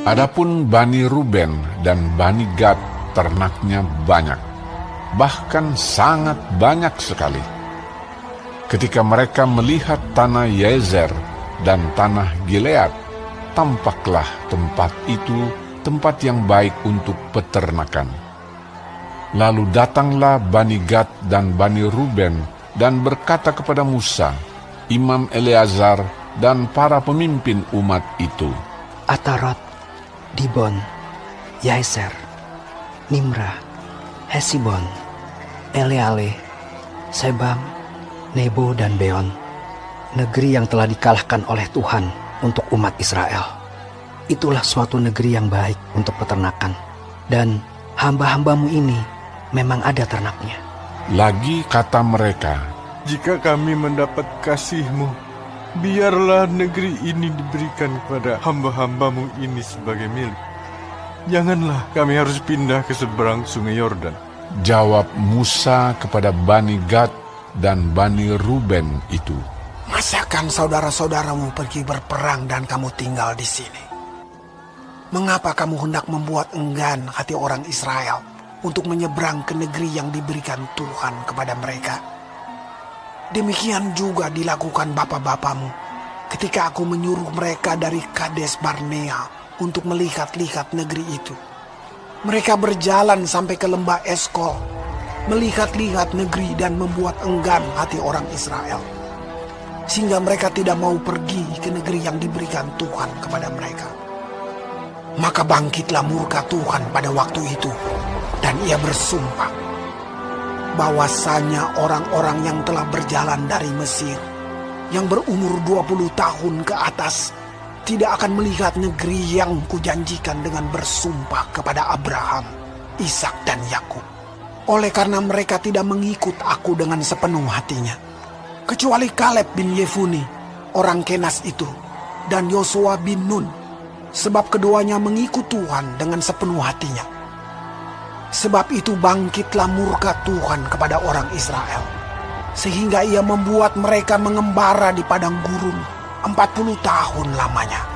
Adapun Bani Ruben dan Bani Gad ternaknya banyak, bahkan sangat banyak sekali. Ketika mereka melihat tanah Yazer dan tanah Gilead, tampaklah tempat itu tempat yang baik untuk peternakan. Lalu datanglah Bani Gad dan Bani Ruben dan berkata kepada Musa, Imam Eleazar, dan para pemimpin umat itu, Atarot, Dibon, Yazer, Nimra, Hesibon, Eleale, Sebam, Nebo, dan Beon, negeri yang telah dikalahkan oleh Tuhan untuk umat Israel. Itulah suatu negeri yang baik untuk peternakan, dan hamba-hambamu ini memang ada ternaknya. Lagi kata mereka, Jika kami mendapat kasih-Mu, biarlah negeri ini diberikan kepada hamba-hambamu ini sebagai milik. Janganlah kami harus pindah ke seberang sungai Yordan. jawab Musa kepada Bani Gad dan Bani Ruben itu, Masakan saudara-saudaramu pergi berperang dan kamu tinggal di sini? Mengapa kamu hendak membuat enggan hati orang Israel untuk menyeberang ke negeri yang diberikan Tuhan kepada mereka? Demikian juga dilakukan bapa-bapamu ketika aku menyuruh mereka dari Kades Barnea untuk melihat-lihat negeri itu. Mereka berjalan sampai ke lembah Eskol, melihat-lihat negeri dan membuat enggan hati orang Israel, sehingga mereka tidak mau pergi ke negeri yang diberikan Tuhan kepada mereka. Maka bangkitlah murka Tuhan pada waktu itu, dan ia bersumpah bahwasanya orang-orang yang telah berjalan dari Mesir, yang berumur 20 tahun ke atas, tidak akan melihat negeri yang kujanjikan dengan bersumpah kepada Abraham, Ishak, dan Yakub. Oleh karena mereka tidak mengikut aku dengan sepenuh hatinya, kecuali Kaleb bin Yefune, orang Kenas itu, dan Yosua bin Nun, sebab keduanya mengikut Tuhan dengan sepenuh hatinya. Sebab itu bangkitlah murka Tuhan kepada orang Israel, sehingga ia membuat mereka mengembara di padang gurun 40 tahun lamanya,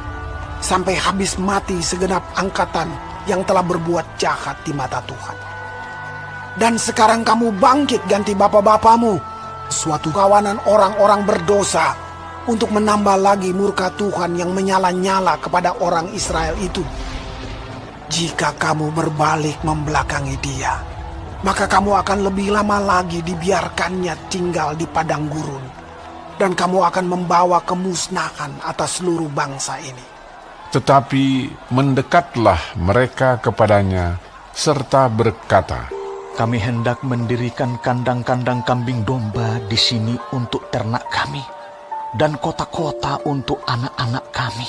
sampai habis mati segenap angkatan yang telah berbuat jahat di mata Tuhan. Dan sekarang kamu bangkit ganti bapa-bapamu, suatu kawanan orang-orang berdosa, untuk menambah lagi murka Tuhan yang menyala-nyala kepada orang Israel itu. Jika kamu berbalik membelakangi dia, maka kamu akan lebih lama lagi dibiarkannya tinggal di padang gurun, dan kamu akan membawa kemusnahan atas seluruh bangsa ini. Tetapi mendekatlah mereka kepadanya serta berkata, Kami hendak mendirikan kandang-kandang kambing domba di sini untuk ternak kami, dan kota-kota untuk anak-anak kami.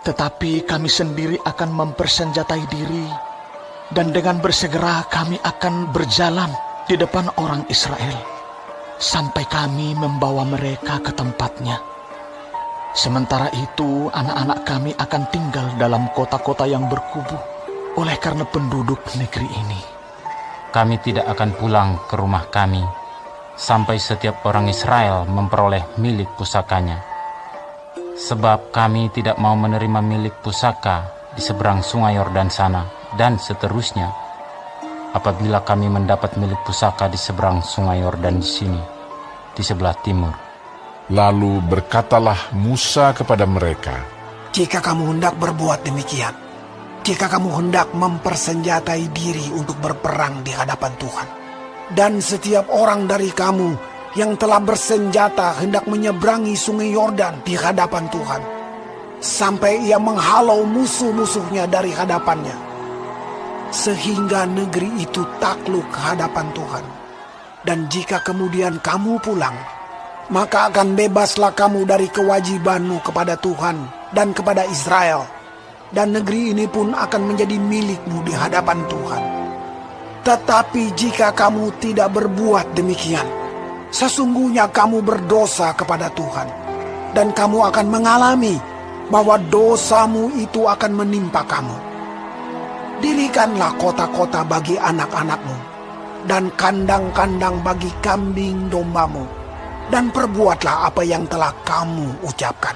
Tetapi kami sendiri akan mempersenjatai diri, dan dengan bersegera kami akan berjalan di depan orang Israel, sampai kami membawa mereka ke tempatnya. Sementara itu anak-anak kami akan tinggal dalam kota-kota yang berkubu, oleh karena penduduk negeri ini. Kami tidak akan pulang ke rumah kami, sampai setiap orang Israel memperoleh milik pusakanya. Sebab kami tidak mau menerima milik pusaka di seberang sungai Yordan sana, dan seterusnya, apabila kami mendapat milik pusaka di seberang sungai Yordan di sini, di sebelah timur. Lalu berkatalah Musa kepada mereka, Jika kamu hendak berbuat demikian, jika kamu hendak mempersenjatai diri untuk berperang di hadapan Tuhan, dan setiap orang dari kamu yang telah bersenjata hendak menyeberangi sungai Yordan di hadapan Tuhan, sampai ia menghalau musuh-musuhnya dari hadapannya, sehingga negeri itu takluk ke hadapan Tuhan. Dan jika kemudian kamu pulang, maka akan bebaslah kamu dari kewajibanmu kepada Tuhan dan kepada Israel, dan negeri ini pun akan menjadi milikmu di hadapan Tuhan. Tetapi jika kamu tidak berbuat demikian, sesungguhnya kamu berdosa kepada Tuhan, dan kamu akan mengalami bahwa dosamu itu akan menimpa kamu. Dirikanlah kota-kota bagi anak-anakmu, dan kandang-kandang bagi kambing dombamu, dan perbuatlah apa yang telah kamu ucapkan.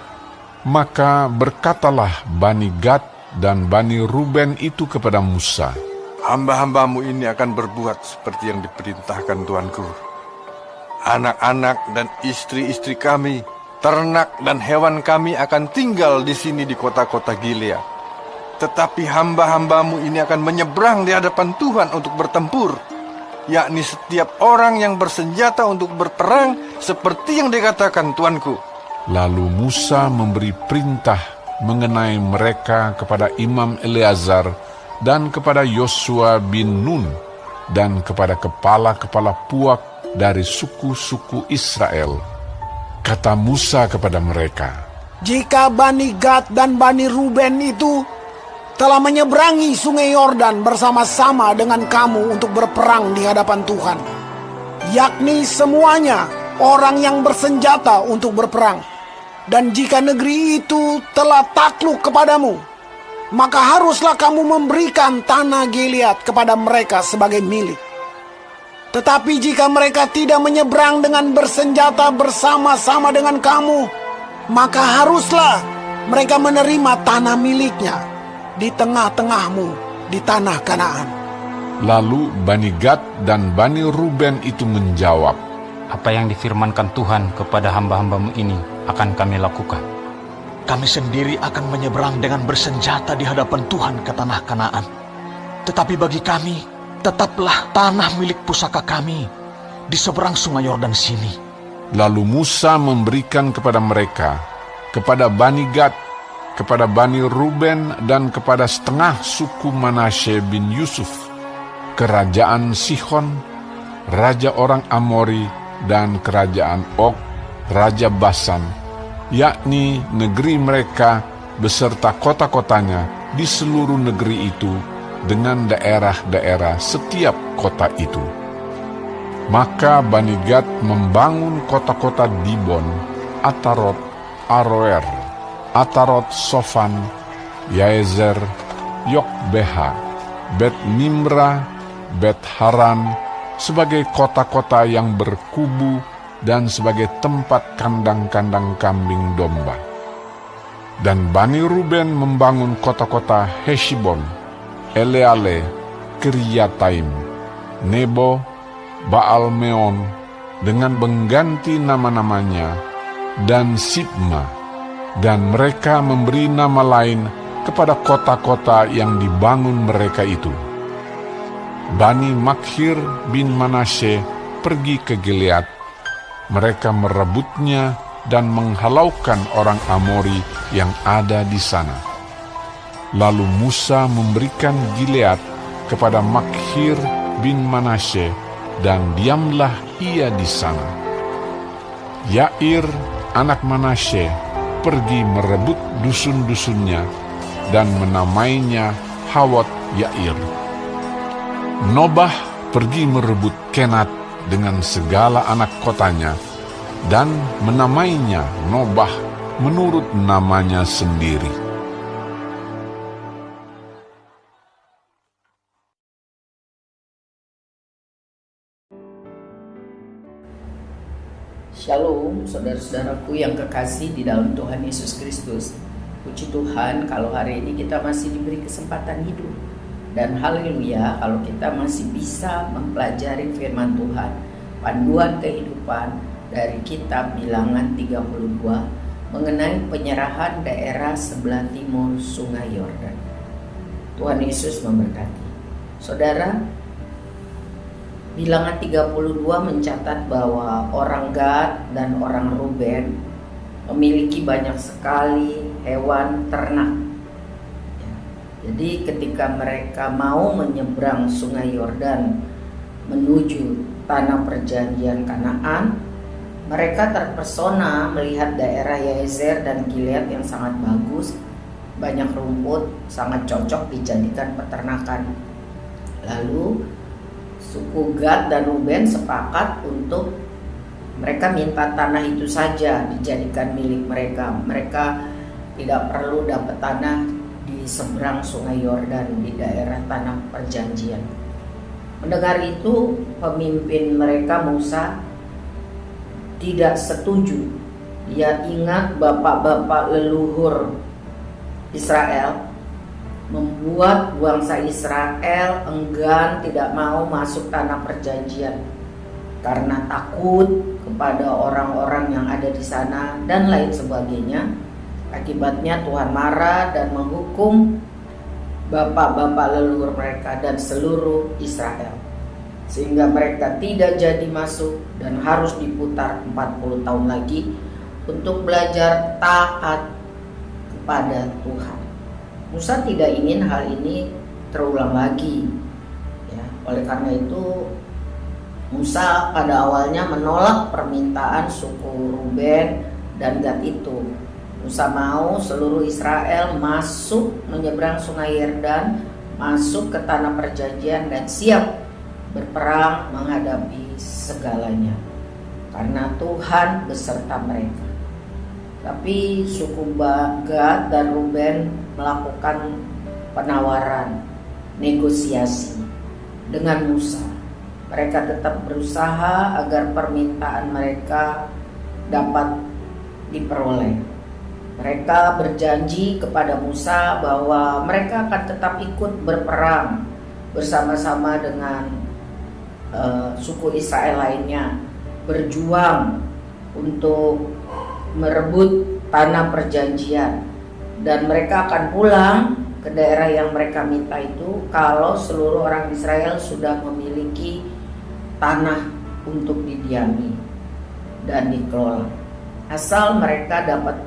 Maka berkatalah Bani Gad dan Bani Ruben itu kepada Musa, Hamba-hambamu ini akan berbuat seperti yang diperintahkan Tuanku. Anak-anak dan istri-istri kami, ternak dan hewan kami akan tinggal di sini di kota-kota Gilead. Tetapi hamba-hambamu ini akan menyeberang di hadapan Tuhan untuk bertempur, yakni setiap orang yang bersenjata untuk berperang seperti yang dikatakan Tuanku. Lalu Musa memberi perintah mengenai mereka kepada Imam Eleazar dan kepada Yosua bin Nun dan kepada kepala-kepala puak dari suku-suku Israel. Kata Musa kepada mereka, Jika Bani Gad dan Bani Ruben itu telah menyeberangi sungai Yordan bersama-sama dengan kamu untuk berperang di hadapan Tuhan, yakni semuanya orang yang bersenjata untuk berperang, dan jika negeri itu telah takluk kepadamu, maka haruslah kamu memberikan tanah Gilead kepada mereka sebagai milik. Tetapi jika mereka tidak menyeberang dengan bersenjata bersama-sama dengan kamu, maka haruslah mereka menerima tanah miliknya di tengah-tengahmu di tanah Kanaan. lalu Bani Gad dan Bani Ruben itu menjawab, Apa yang difirmankan Tuhan kepada hamba-hambamu ini akan kami lakukan. Kami sendiri akan menyeberang dengan bersenjata di hadapan Tuhan ke tanah Kanaan. Tetapi bagi kami, tetaplah tanah milik pusaka kami di seberang sungai Yordan sini. Lalu Musa memberikan kepada mereka, kepada Bani Gad, kepada Bani Ruben, dan kepada setengah suku Manasye bin Yusuf, kerajaan Sihon, raja orang Amori, dan kerajaan Og, raja Basan, yakni negeri mereka beserta kota-kotanya di seluruh negeri itu, dengan daerah-daerah setiap kota itu. Maka Bani Gad membangun kota-kota Dibon, Atarot, Aroer, Atarot Sofan, Yaezer, Yokbeha, Bet Nimra, Bet Haran, sebagai kota-kota yang berkubu dan sebagai tempat kandang-kandang kambing domba. Dan Bani Ruben membangun kota-kota Heshibon, Eleale, Kiryataim, Nebo, Baal-Meon dengan mengganti nama-namanya, dan Sibma, dan mereka memberi nama lain kepada kota-kota yang dibangun mereka itu. Bani Makhir bin Manasye pergi ke Gilead. Mereka merebutnya dan menghalaukan orang Amori yang ada di sana. Lalu Musa memberikan Gilead kepada Makhir bin Manasye, dan diamlah ia di sana. Yair, anak Manasye, pergi merebut dusun-dusunnya dan menamainya Hawot Yair. Nobah pergi merebut Kenat dengan segala anak kotanya dan menamainya Nobah menurut namanya sendiri. Shalom, saudara-saudaraku yang kekasih di dalam Tuhan Yesus Kristus. Puji Tuhan kalau hari ini kita masih diberi kesempatan hidup. Dan haleluya kalau kita masih bisa mempelajari firman Tuhan, panduan kehidupan dari kitab Bilangan 32 mengenai penyerahan daerah sebelah timur sungai Yordan. Tuhan Yesus memberkati. Saudara, Bilangan 32 mencatat bahwa orang Gad dan orang Ruben memiliki banyak sekali hewan ternak. Jadi ketika mereka mau menyeberang sungai Yordan menuju tanah perjanjian Kanaan, mereka terpesona melihat daerah Yaezer dan Gilead yang sangat bagus, banyak rumput, sangat cocok dijadikan peternakan. Lalu suku Gad dan Ruben sepakat untuk mereka minta tanah itu saja dijadikan milik mereka. Mereka tidak perlu dapat tanah di seberang sungai Yordan di daerah tanah perjanjian. Mendengar itu, pemimpin mereka Musa tidak setuju. Dia ingat bapak-bapak leluhur Israel membuat bangsa Israel enggan, tidak mau masuk tanah perjanjian karena takut kepada orang-orang yang ada di sana dan lain sebagainya. Akibatnya Tuhan marah dan menghukum bapak-bapak leluhur mereka dan seluruh Israel, sehingga mereka tidak jadi masuk dan harus diputar 40 tahun lagi untuk belajar taat kepada Tuhan. Musa tidak ingin hal ini terulang lagi, ya. Oleh karena itu Musa pada awalnya menolak permintaan suku Ruben dan Gad itu. Musa mau seluruh Israel masuk menyeberang sungai Yordan, masuk ke tanah perjanjian dan siap berperang menghadapi segalanya, karena Tuhan beserta mereka. Tapi suku Gad dan Ruben melakukan penawaran, negosiasi dengan Musa. Mereka tetap berusaha agar permintaan mereka dapat diperoleh. Mereka berjanji kepada Musa bahwa mereka akan tetap ikut berperang bersama-sama dengan suku Israel lainnya, berjuang untuk merebut tanah perjanjian, dan mereka akan pulang ke daerah yang mereka minta itu kalau seluruh orang Israel sudah memiliki tanah untuk didiami dan dikelola. Asal mereka dapat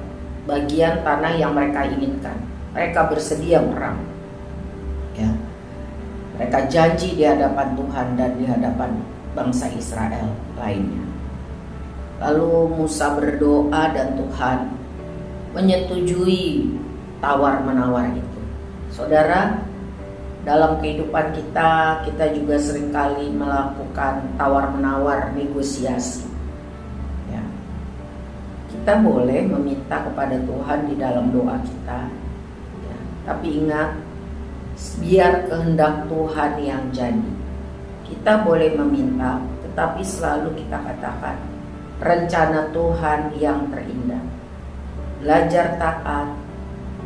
bagian tanah yang mereka inginkan, mereka bersedia perang. Ya. Mereka janji di hadapan Tuhan dan di hadapan bangsa Israel lainnya. Lalu Musa berdoa dan Tuhan menyetujui tawar-menawar itu. Saudara, dalam kehidupan kita juga seringkali melakukan tawar-menawar, negosiasi. Ya. Kita boleh meminta kepada Tuhan di dalam doa kita, ya. Tapi ingat, biar kehendak Tuhan yang jadi. Kita boleh meminta, tetapi selalu kita katakan rencana Tuhan yang terindah. Belajar taat,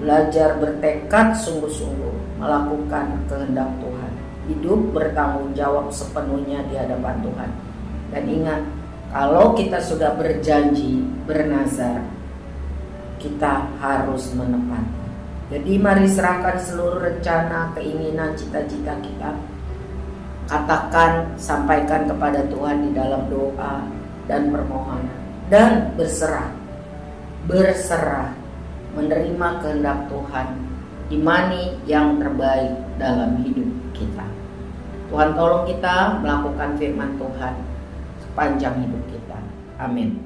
belajar bertekad sungguh-sungguh melakukan kehendak Tuhan. Hidup bertanggung jawab sepenuhnya di hadapan Tuhan. Dan ingat, kalau kita sudah berjanji, bernazar, kita harus menepati. Jadi mari serahkan seluruh rencana, keinginan, cita-cita kita. Katakan, sampaikan kepada Tuhan di dalam doa dan permohonan. Dan berserah, menerima kehendak Tuhan, imani yang terbaik dalam hidup kita. Tuhan tolong kita melakukan firman Tuhan sepanjang hidup kita. Amin.